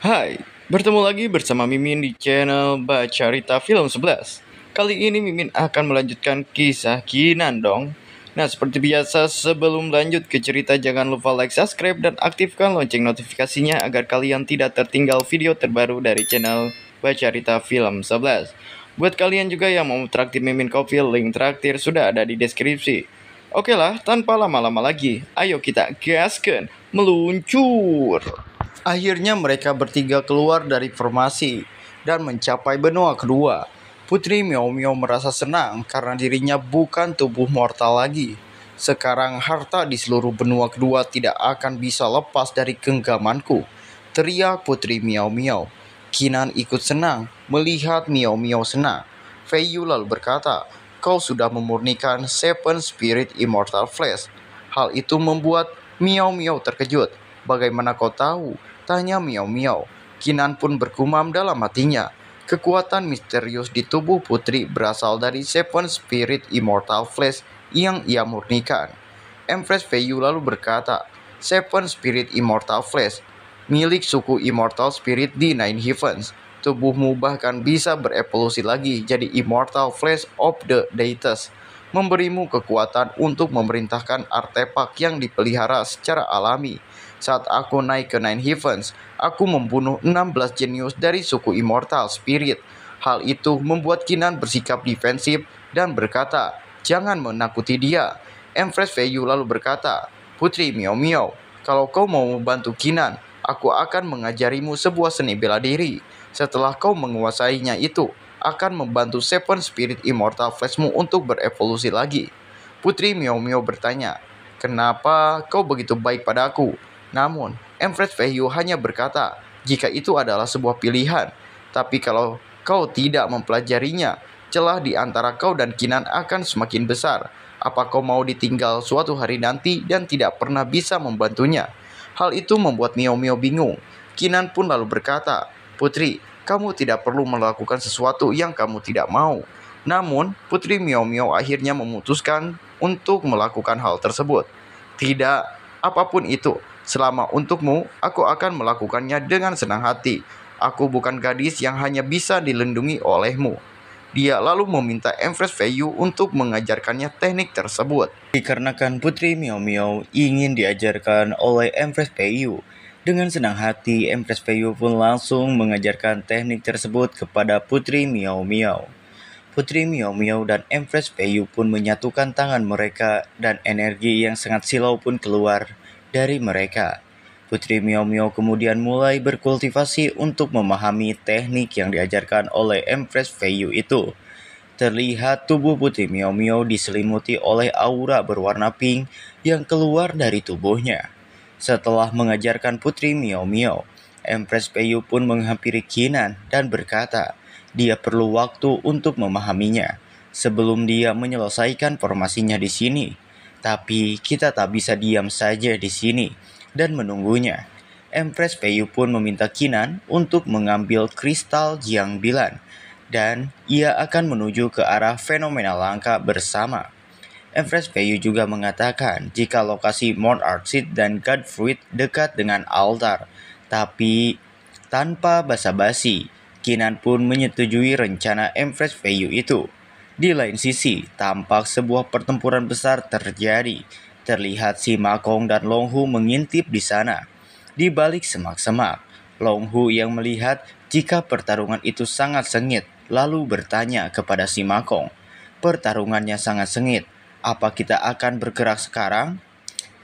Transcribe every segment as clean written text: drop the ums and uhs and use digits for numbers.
Hai, bertemu lagi bersama Mimin di channel Baca Rita Film 11. Kali ini Mimin akan melanjutkan kisah Kinan dong. Nah, seperti biasa sebelum lanjut ke cerita jangan lupa like, subscribe, dan aktifkan lonceng notifikasinya agar kalian tidak tertinggal video terbaru dari channel Baca Rita Film 11. Buat kalian juga yang mau traktir Mimin Coffee, link traktir sudah ada di deskripsi. Oke lah, tanpa lama-lama lagi, ayo kita gaskan, meluncur. Akhirnya mereka bertiga keluar dari formasi dan mencapai benua kedua. Putri Miao Miao merasa senang karena dirinya bukan tubuh mortal lagi. Sekarang harta di seluruh benua kedua tidak akan bisa lepas dari genggamanku, teriak Putri Miao Miao. Kinan ikut senang melihat Miao Miao senang. Fei Yu lalu berkata, kau sudah memurnikan Seven Spirit Immortal Flesh. Hal itu membuat Miao Miao terkejut. Bagaimana kau tahu? Tanya Miao Miao. Kinan pun bergumam dalam hatinya. Kekuatan misterius di tubuh putri berasal dari Seven Spirit Immortal Flesh yang ia murnikan. Empress Fei Yu lalu berkata, Seven Spirit Immortal Flesh, milik suku Immortal Spirit di Nine Heavens. Tubuhmu bahkan bisa berevolusi lagi jadi Immortal Flesh of the Deities, memberimu kekuatan untuk memerintahkan artefak yang dipelihara secara alami. Saat aku naik ke Nine Heavens, aku membunuh 16 jenius dari suku Immortal Spirit. Hal itu membuat Kinan bersikap defensif dan berkata, jangan menakuti dia. Empress Fei Yu lalu berkata, Putri Miao Miao, kalau kau mau membantu Kinan, aku akan mengajarimu sebuah seni bela diri. Setelah kau menguasainya itu, akan membantu Seven Spirit Immortal Fleshmu untuk berevolusi lagi. Putri Miao Miao bertanya, kenapa kau begitu baik padaku? Namun, Empress Fei Yu hanya berkata, jika itu adalah sebuah pilihan. Tapi kalau kau tidak mempelajarinya, celah di antara kau dan Kinan akan semakin besar. Apa kau mau ditinggal suatu hari nanti dan tidak pernah bisa membantunya? Hal itu membuat Miao Miao bingung. Kinan pun lalu berkata, Putri, kamu tidak perlu melakukan sesuatu yang kamu tidak mau. Namun, Putri Miao Miao akhirnya memutuskan untuk melakukan hal tersebut. Tidak, apapun itu, selama untukmu, aku akan melakukannya dengan senang hati. Aku bukan gadis yang hanya bisa dilindungi olehmu. Dia lalu meminta Empress Fei Yu untuk mengajarkannya teknik tersebut. Dikarenakan Putri Miao Miao ingin diajarkan oleh Empress Fei Yu, dengan senang hati Empress Fei Yu pun langsung mengajarkan teknik tersebut kepada Putri Miao Miao. Putri Miao Miao dan Empress Fei Yu pun menyatukan tangan mereka dan energi yang sangat silau pun keluar dari mereka. Putri Miao Miao kemudian mulai berkultivasi untuk memahami teknik yang diajarkan oleh Empress Fei Yu itu. Terlihat tubuh Putri Miao Miao diselimuti oleh aura berwarna pink yang keluar dari tubuhnya. Setelah mengajarkan Putri Miao Miao, Empress Fei Yu pun menghampiri Kinan dan berkata, dia perlu waktu untuk memahaminya sebelum dia menyelesaikan formasinya di sini. Tapi kita tak bisa diam saja di sini dan menunggunya. Empress Fei Yu pun meminta Kinan untuk mengambil kristal Jiang Bilan dan ia akan menuju ke arah fenomena langka bersama. Empress Fei Yu juga mengatakan jika lokasi Mount Archid dan Godfruit dekat dengan altar, tapi tanpa basa-basi, Kinan pun menyetujui rencana Empress Fei Yu itu. Di lain sisi, tampak sebuah pertempuran besar terjadi. Terlihat si Makong dan Long Hu mengintip di sana. Di balik semak-semak, Long Hu yang melihat jika pertarungan itu sangat sengit, lalu bertanya kepada si Makong, pertarungannya sangat sengit, apa kita akan bergerak sekarang?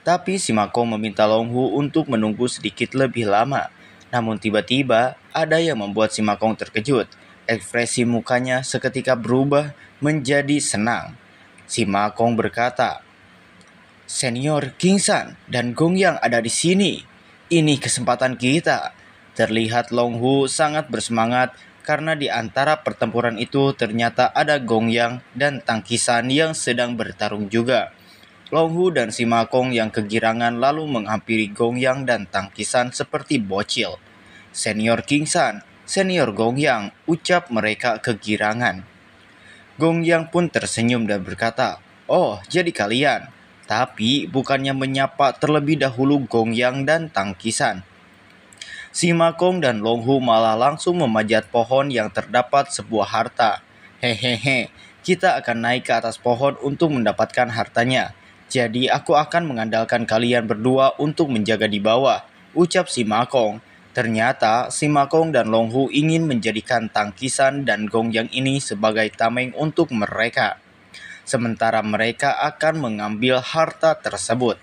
Tapi si Makong meminta Long Hu untuk menunggu sedikit lebih lama. Namun tiba-tiba ada yang membuat si Makong terkejut. Ekspresi mukanya seketika berubah menjadi senang. Si Makong berkata, Senior King San dan Gong Yang ada di sini. Ini kesempatan kita. Terlihat Long Hu sangat bersemangat karena di antara pertempuran itu ternyata ada Gong Yang dan Tang Qisan yang sedang bertarung juga. Long Hu dan si Makong yang kegirangan lalu menghampiri Gong Yang dan Tang Qisan seperti bocil. Senior King San, Senior Gong Yang, ucap mereka kegirangan. Gong Yang pun tersenyum dan berkata, oh jadi kalian. Tapi bukannya menyapa terlebih dahulu Gong Yang dan Tang Qisan. Si Makong dan Long Hu malah langsung memanjat pohon yang terdapat sebuah harta. Hehehe, kita akan naik ke atas pohon untuk mendapatkan hartanya. Jadi aku akan mengandalkan kalian berdua untuk menjaga di bawah, ucap si Makong. Ternyata si Makong dan Long Hu ingin menjadikan tangkisan dan gongyang ini sebagai tameng untuk mereka. Sementara mereka akan mengambil harta tersebut.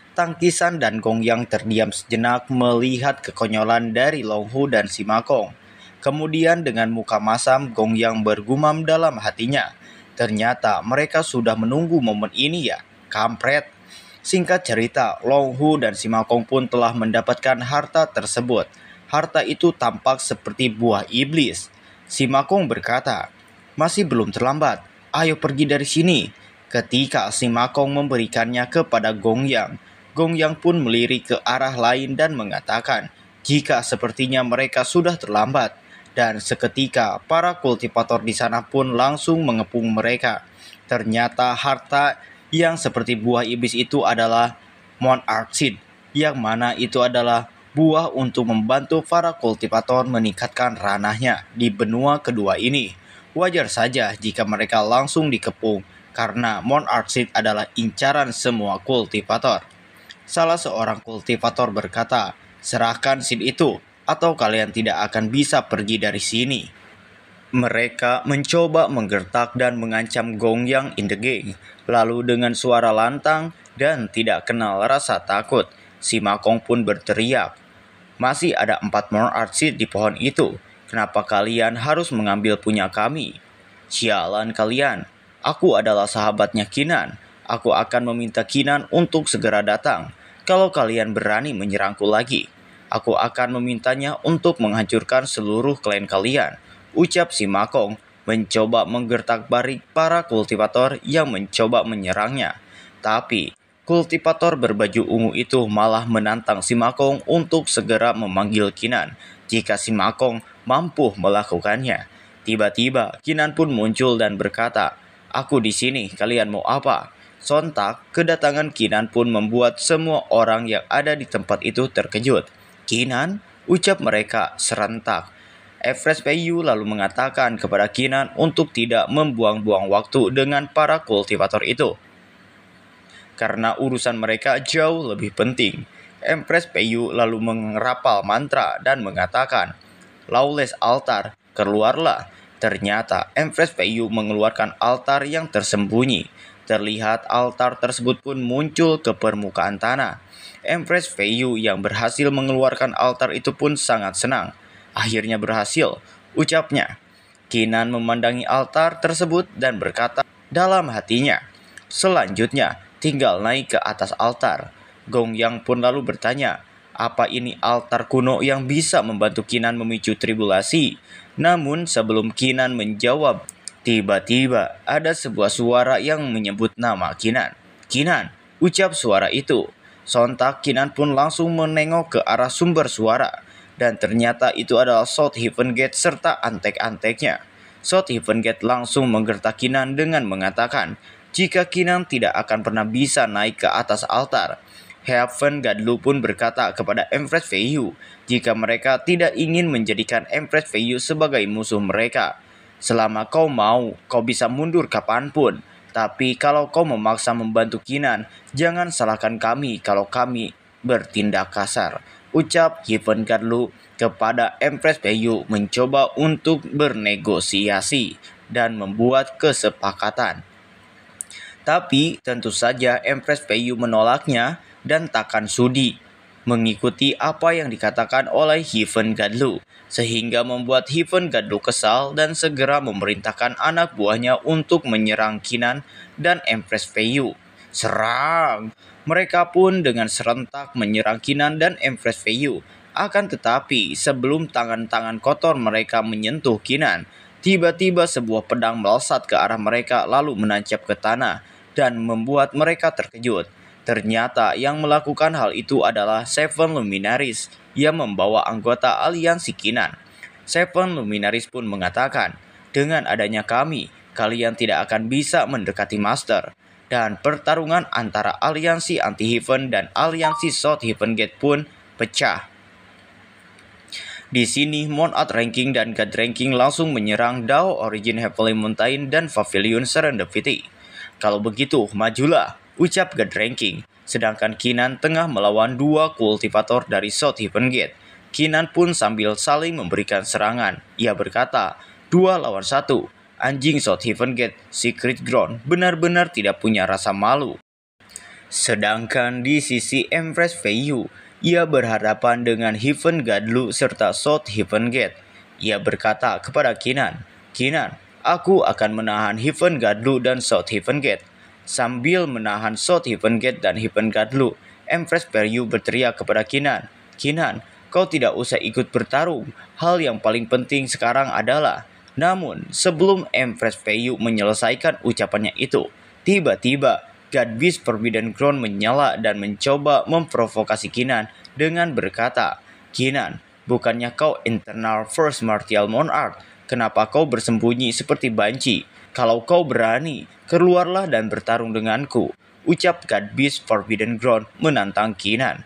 Tangkisan dan Gongyang terdiam sejenak melihat kekonyolan dari Long Hu dan si Makong. Kemudian dengan muka masam, Gongyang bergumam dalam hatinya. Ternyata mereka sudah menunggu momen ini ya, kampret. Singkat cerita, Long Hu dan si Makong pun telah mendapatkan harta tersebut. Harta itu tampak seperti buah iblis. Si Makong berkata, "Masih belum terlambat, ayo pergi dari sini." Ketika si Makong memberikannya kepada Gongyang, Gongyang pun melirik ke arah lain dan mengatakan, jika sepertinya mereka sudah terlambat. Dan seketika para kultivator di sana pun langsung mengepung mereka. Ternyata harta yang seperti buah iblis itu adalah Monarch Seed, yang mana itu adalah buah untuk membantu para kultivator meningkatkan ranahnya di benua kedua ini. Wajar saja jika mereka langsung dikepung, karena Monarch Seed adalah incaran semua kultivator. Salah seorang kultivator berkata, "Serahkan seed itu, atau kalian tidak akan bisa pergi dari sini." Mereka mencoba menggertak dan mengancam Gongyang in the Gang. Lalu dengan suara lantang dan tidak kenal rasa takut, si Makong pun berteriak, "Masih ada 4 Monarch Seed di pohon itu. Kenapa kalian harus mengambil punya kami? Sialan kalian, aku adalah sahabatnya Kinan. Aku akan meminta Kinan untuk segera datang. Kalau kalian berani menyerangku lagi, aku akan memintanya untuk menghancurkan seluruh klan kalian," ucap si Makong, mencoba menggertak balik para kultivator yang mencoba menyerangnya. Tapi kultivator berbaju ungu itu malah menantang si Makong untuk segera memanggil Kinan jika si Makong mampu melakukannya. Tiba-tiba Kinan pun muncul dan berkata, "Aku di sini, kalian mau apa?" Sontak, kedatangan Kinan pun membuat semua orang yang ada di tempat itu terkejut. "Kinan?" ucap mereka serentak. Everest Peyu lalu mengatakan kepada Kinan untuk tidak membuang-buang waktu dengan para kultivator itu, karena urusan mereka jauh lebih penting. Empress Peyu lalu mengerapal mantra dan mengatakan, "Lawless Altar, keluarlah." Ternyata Empress Peyu mengeluarkan altar yang tersembunyi. Terlihat altar tersebut pun muncul ke permukaan tanah. Empress Peyu yang berhasil mengeluarkan altar itu pun sangat senang. Akhirnya berhasil, ucapnya. Kinan memandangi altar tersebut dan berkata dalam hatinya, "Selanjutnya, tinggal naik ke atas altar." Gongyang pun lalu bertanya, apa ini altar kuno yang bisa membantu Kinan memicu tribulasi? Namun sebelum Kinan menjawab, tiba-tiba ada sebuah suara yang menyebut nama Kinan. "Kinan," ucap suara itu. Sontak Kinan pun langsung menengok ke arah sumber suara. Dan ternyata itu adalah South Heaven Gate serta antek-anteknya. South Heaven Gate langsung menggertak Kinan dengan mengatakan, jika Kinan tidak akan pernah bisa naik ke atas altar. Heaven Gadlu pun berkata kepada Empress Feiyu, jika mereka tidak ingin menjadikan Empress Feiyu sebagai musuh mereka. "Selama kau mau, kau bisa mundur kapanpun. Tapi kalau kau memaksa membantu Kinan, jangan salahkan kami kalau kami bertindak kasar," ucap Heaven Gadlu kepada Empress Feiyu mencoba untuk bernegosiasi dan membuat kesepakatan. Tapi tentu saja Empress Feiyu menolaknya dan takkan sudi mengikuti apa yang dikatakan oleh Heaven Gadlu, sehingga membuat Heaven Gadlu kesal dan segera memerintahkan anak buahnya untuk menyerang Kinan dan Empress Feiyu. "Serang!" Mereka pun dengan serentak menyerang Kinan dan Empress Feiyu. Akan tetapi sebelum tangan-tangan kotor mereka menyentuh Kinan, tiba-tiba sebuah pedang melesat ke arah mereka lalu menancap ke tanah dan membuat mereka terkejut. Ternyata yang melakukan hal itu adalah Seven Luminaries yang membawa anggota aliansi Kinan. Seven Luminaries pun mengatakan, "Dengan adanya kami, kalian tidak akan bisa mendekati Master." Dan pertarungan antara aliansi Anti-Heaven dan aliansi South Heaven Gate pun pecah. Di sini, Monart Ranking dan God Ranking langsung menyerang Dao Origin Heavenly Mountain dan Pavilion Serendipity. Kalau begitu, majulah, ucap God Ranking. Sedangkan Kinan tengah melawan dua kultivator dari South Heaven Gate. Kinan pun sambil saling memberikan serangan. Ia berkata, 2 lawan 1. Anjing South Heaven Gate, Secret Ground, benar-benar tidak punya rasa malu. Sedangkan di sisi Empress Feiyu, ia berhadapan dengan Heaven Gadlu serta South Heaven Gate. Ia berkata kepada Kinan, Kinan, aku akan menahan Heaven Gadlu dan South Heaven Gate. Sambil menahan South Heaven Gate dan Heaven Gadlu, Empress Feiyu berteriak kepada Kinan, Kinan, kau tidak usah ikut bertarung. Hal yang paling penting sekarang adalah... Namun, sebelum Empress Feiyu menyelesaikan ucapannya itu, tiba-tiba God Beast Forbidden Ground menyala dan mencoba memprovokasi Kinan dengan berkata, Kinan, bukannya kau internal First Martial Monarch? Kenapa kau bersembunyi seperti banci? Kalau kau berani, keluarlah dan bertarung denganku. Ucap God Beast Forbidden Ground menantang Kinan.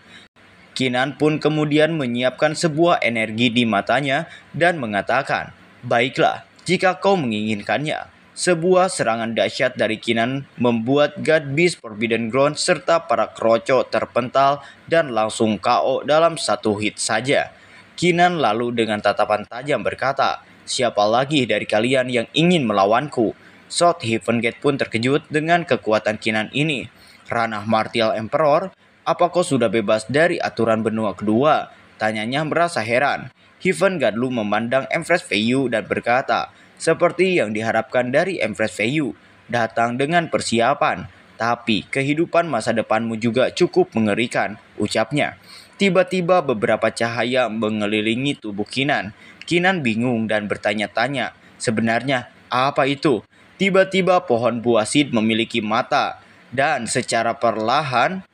Kinan pun kemudian menyiapkan sebuah energi di matanya dan mengatakan, baiklah, jika kau menginginkannya. Sebuah serangan dahsyat dari Kinan membuat God Beast Forbidden Ground serta para kroco terpental dan langsung KO dalam satu hit saja. Kinan lalu dengan tatapan tajam berkata, siapa lagi dari kalian yang ingin melawanku? South Heaven Gate pun terkejut dengan kekuatan Kinan ini. Ranah Martial Emperor, apa kau sudah bebas dari aturan benua kedua? Tanyanya merasa heran. Heaven Gadlu memandang Empress Feiyu dan berkata, seperti yang diharapkan dari Empress Feiyu, datang dengan persiapan. Tapi kehidupan masa depanmu juga cukup mengerikan, ucapnya. Tiba-tiba beberapa cahaya mengelilingi tubuh Kinan. Kinan bingung dan bertanya-tanya, sebenarnya apa itu? Tiba-tiba pohon buah sid memiliki mata dan secara perlahan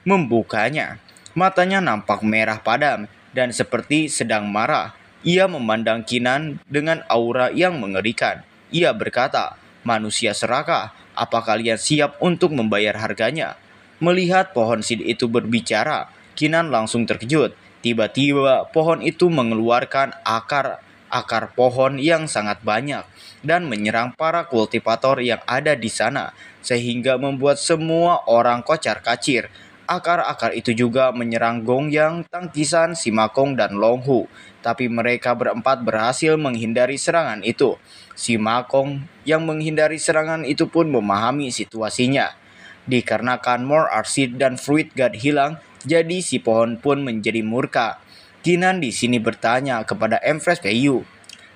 membukanya. Matanya nampak merah padam dan seperti sedang marah. Ia memandang Kinan dengan aura yang mengerikan. Ia berkata, manusia serakah, apa kalian siap untuk membayar harganya? Melihat pohon sid itu berbicara, Kinan langsung terkejut. Tiba-tiba pohon itu mengeluarkan akar pohon yang sangat banyak dan menyerang para kultivator yang ada di sana, sehingga membuat semua orang kocar-kacir. Akar-akar itu juga menyerang Gongyang, Tangkisan, Simakong, dan Longhu. Tapi mereka berempat berhasil menghindari serangan itu. Simakong yang menghindari serangan itu pun memahami situasinya. Dikarenakan More Arsid dan Fruit God hilang, jadi si pohon pun menjadi murka. Kinan di sini bertanya kepada Empress Feiyu,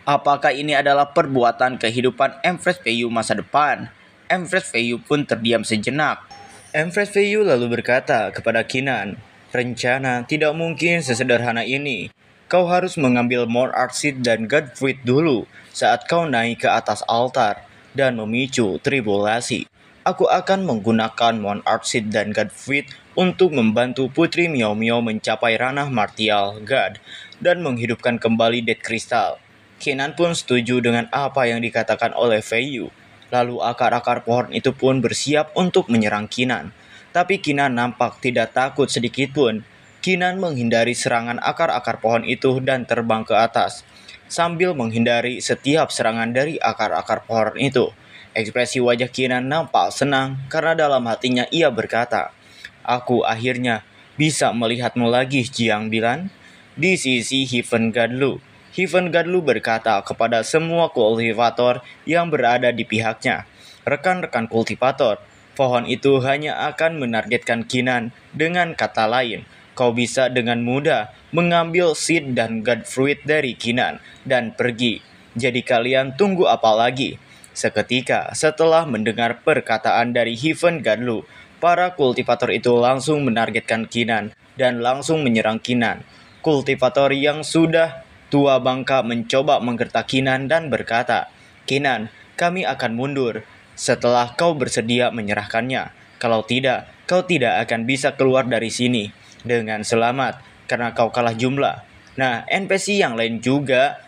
apakah ini adalah perbuatan kehidupan Empress Feiyu masa depan? Empress Feiyu pun terdiam sejenak. Empress Feiyu lalu berkata kepada Kinan, rencana tidak mungkin sesederhana ini. Kau harus mengambil More Arsid dan God Fruit dulu saat kau naik ke atas altar dan memicu tribulasi. Aku akan menggunakan More Arsid dan God Fruit untuk membantu Putri Miao Miao mencapai ranah martial God dan menghidupkan kembali Death Crystal. Kinan pun setuju dengan apa yang dikatakan oleh Feiyu. Lalu akar-akar pohon itu pun bersiap untuk menyerang Kinan. Tapi Kinan nampak tidak takut sedikit pun. Kinan menghindari serangan akar-akar pohon itu dan terbang ke atas. Sambil menghindari setiap serangan dari akar-akar pohon itu. Ekspresi wajah Kinan nampak senang karena dalam hatinya ia berkata, aku akhirnya bisa melihatmu lagi, Jiang Bilan. Di sisi Heaven Gadlu. Heaven Gadlu berkata kepada semua kultivator yang berada di pihaknya, rekan-rekan kultivator, pohon itu hanya akan menargetkan Kinan. Dengan kata lain, kau bisa dengan mudah mengambil seed dan God Fruit dari Kinan dan pergi. Jadi kalian tunggu apa lagi? Seketika setelah mendengar perkataan dari Heaven Gadlu, para kultivator itu langsung menargetkan Kinan dan langsung menyerang Kinan. Kultivator yang sudah tua bangka mencoba menggertak Kinan dan berkata, Kinan, kami akan mundur setelah kau bersedia menyerahkannya. Kalau tidak, kau tidak akan bisa keluar dari sini dengan selamat karena kau kalah jumlah. Nah, NPC yang lain juga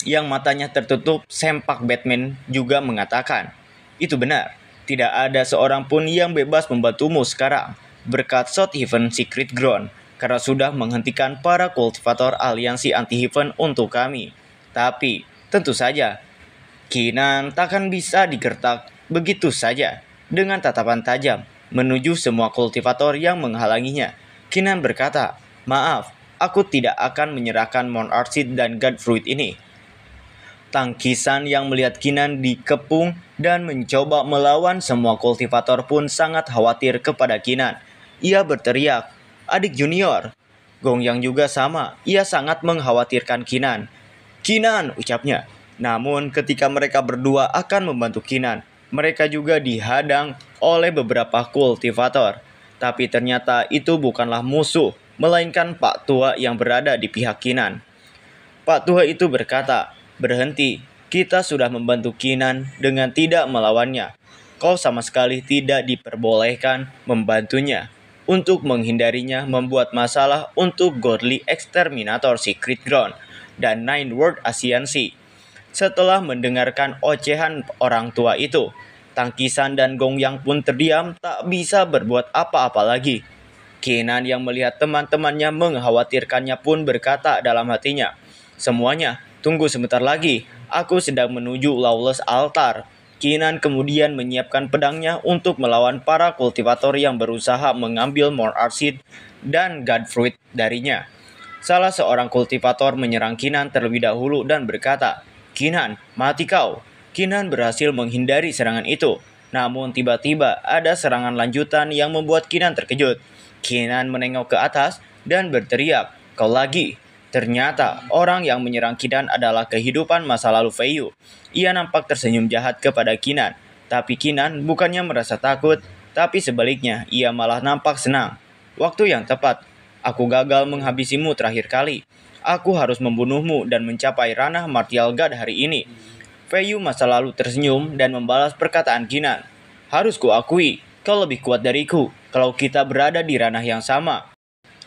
yang matanya tertutup sempak Batman juga mengatakan, itu benar, tidak ada seorang pun yang bebas membantumu sekarang. Berkat South Heaven Secret Ground, karena sudah menghentikan para kultivator aliansi anti-Heaven untuk kami. Tapi, tentu saja, Kinan takkan bisa digertak begitu saja dengan tatapan tajam menuju semua kultivator yang menghalanginya. Kinan berkata, "Maaf, aku tidak akan menyerahkan Monarch Seed dan God Fruit ini." Tangkisan yang melihat Kinan dikepung dan mencoba melawan semua kultivator pun sangat khawatir kepada Kinan. Ia berteriak, "Adik junior!" Gong yang juga sama, ia sangat mengkhawatirkan Kinan. "Kinan!" ucapnya. Namun ketika mereka berdua akan membantu Kinan, mereka juga dihadang oleh beberapa kultivator. Tapi ternyata itu bukanlah musuh, melainkan Pak Tua yang berada di pihak Kinan. Pak Tua itu berkata, "Berhenti, kita sudah membantu Kinan dengan tidak melawannya. Kau sama sekali tidak diperbolehkan membantunya. Untuk menghindarinya membuat masalah untuk Godly Exterminator Secret Ground dan Nine World Ascendancy." Setelah mendengarkan ocehan orang tua itu, Tangkisan dan Gong Yang pun terdiam, tak bisa berbuat apa-apa lagi. Kinan yang melihat teman-temannya mengkhawatirkannya pun berkata dalam hatinya, "Semuanya, tunggu sebentar lagi, aku sedang menuju Lawless Altar." Kinan kemudian menyiapkan pedangnya untuk melawan para kultivator yang berusaha mengambil Monarch Seed dan God Fruit darinya. Salah seorang kultivator menyerang Kinan terlebih dahulu dan berkata, "Kinan, mati kau." Kinan berhasil menghindari serangan itu. Namun tiba-tiba ada serangan lanjutan yang membuat Kinan terkejut. Kinan menengok ke atas dan berteriak, "Kau lagi." Ternyata orang yang menyerang Kinan adalah kehidupan masa lalu Feiyu. Ia nampak tersenyum jahat kepada Kinan. Tapi Kinan bukannya merasa takut, tapi sebaliknya ia malah nampak senang. "Waktu yang tepat. Aku gagal menghabisimu terakhir kali. Aku harus membunuhmu dan mencapai ranah Martial God hari ini." Feiyu masa lalu tersenyum dan membalas perkataan Kinan. "Harus kuakui, kau lebih kuat dariku. Kalau kita berada di ranah yang sama,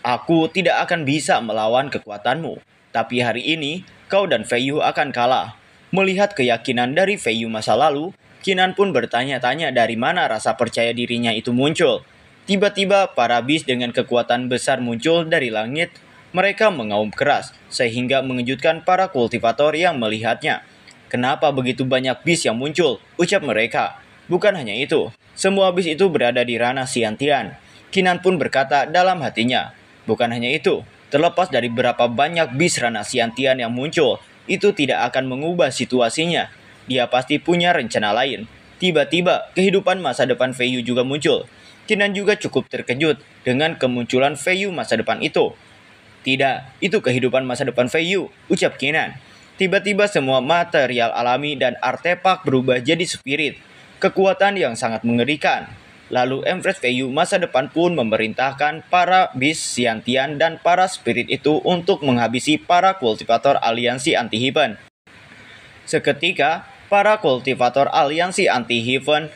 aku tidak akan bisa melawan kekuatanmu. Tapi hari ini, kau dan Feiyu akan kalah." Melihat keyakinan dari Feiyu masa lalu, Kinan pun bertanya-tanya dari mana rasa percaya dirinya itu muncul. Tiba-tiba para bis dengan kekuatan besar muncul dari langit. Mereka mengaum keras, sehingga mengejutkan para kultivator yang melihatnya. "Kenapa begitu banyak bis yang muncul?" ucap mereka. Bukan hanya itu, semua bis itu berada di ranah Xiantian. Kinan pun berkata dalam hatinya, bukan hanya itu, terlepas dari berapa banyak bis ranah Xiantian yang muncul, itu tidak akan mengubah situasinya. Dia pasti punya rencana lain. Tiba-tiba, kehidupan masa depan Feiyu juga muncul. Kinan juga cukup terkejut dengan kemunculan Feiyu masa depan itu. "Tidak, itu kehidupan masa depan Feiyu," ucap Kinan. Tiba-tiba semua material alami dan artefak berubah jadi spirit, kekuatan yang sangat mengerikan. Lalu Empress Feiyu masa depan pun memerintahkan para bis Xiantian dan para spirit itu untuk menghabisi para kultivator aliansi anti-Heaven. Seketika, para kultivator aliansi anti-Heaven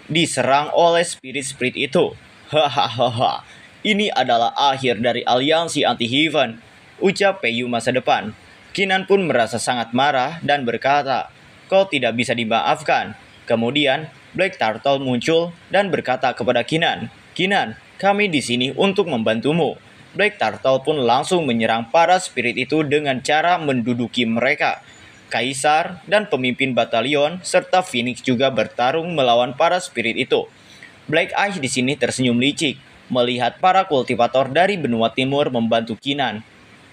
diserang oleh spirit-spirit itu. "Hahaha, ini adalah akhir dari aliansi anti-Heaven," ucap Feiyu masa depan. Kinan pun merasa sangat marah dan berkata, "Kau tidak bisa dimaafkan." Kemudian, Black Turtle muncul dan berkata kepada Kinan, "Kinan, kami di sini untuk membantumu." Black Turtle pun langsung menyerang para spirit itu dengan cara menduduki mereka. Kaisar dan pemimpin batalion serta Phoenix juga bertarung melawan para spirit itu. Black Eye di sini tersenyum licik melihat para kultivator dari benua timur membantu Kinan.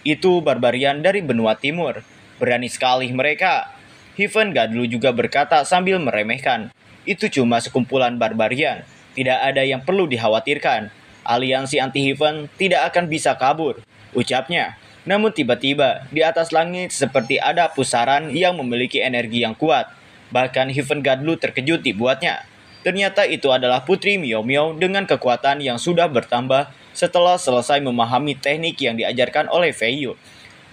"Itu barbarian dari benua timur. Berani sekali mereka." Heaven Gadlu juga berkata sambil meremehkan, "Itu cuma sekumpulan barbarian. Tidak ada yang perlu dikhawatirkan. Aliansi anti-Heaven tidak akan bisa kabur," ucapnya. Namun tiba-tiba, di atas langit seperti ada pusaran yang memiliki energi yang kuat. Bahkan Heaven Gadlu terkejut dibuatnya. Ternyata itu adalah Putri Miao Miao dengan kekuatan yang sudah bertambah setelah selesai memahami teknik yang diajarkan oleh Feiyu.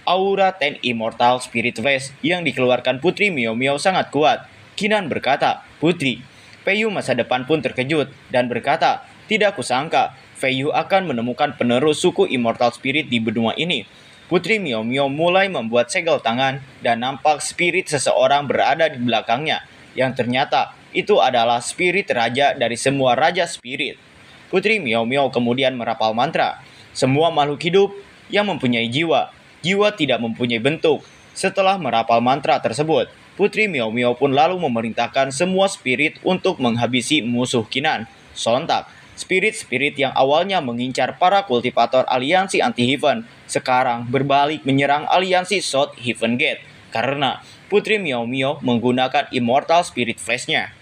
Aura Ten Immortal Spirit West yang dikeluarkan Putri Miao Miao sangat kuat. Kinan berkata, "Putri." Feiyu masa depan pun terkejut dan berkata, "Tidak kusangka Feiyu akan menemukan penerus suku Immortal Spirit di benua ini." Putri Miao Miao mulai membuat segel tangan dan nampak spirit seseorang berada di belakangnya, yang ternyata itu adalah spirit raja dari semua raja spirit. Putri Miao Miao kemudian merapal mantra. semua makhluk hidup yang mempunyai jiwa. Jiwa tidak mempunyai bentuk. Setelah merapal mantra tersebut, Putri Miao Miao pun lalu memerintahkan semua spirit untuk menghabisi musuh Kinan. Sontak, spirit-spirit yang awalnya mengincar para kultivator aliansi anti-Heaven, sekarang berbalik menyerang aliansi South Heaven Gate, karena Putri Miao Miao menggunakan Immortal Spirit Flash-nya.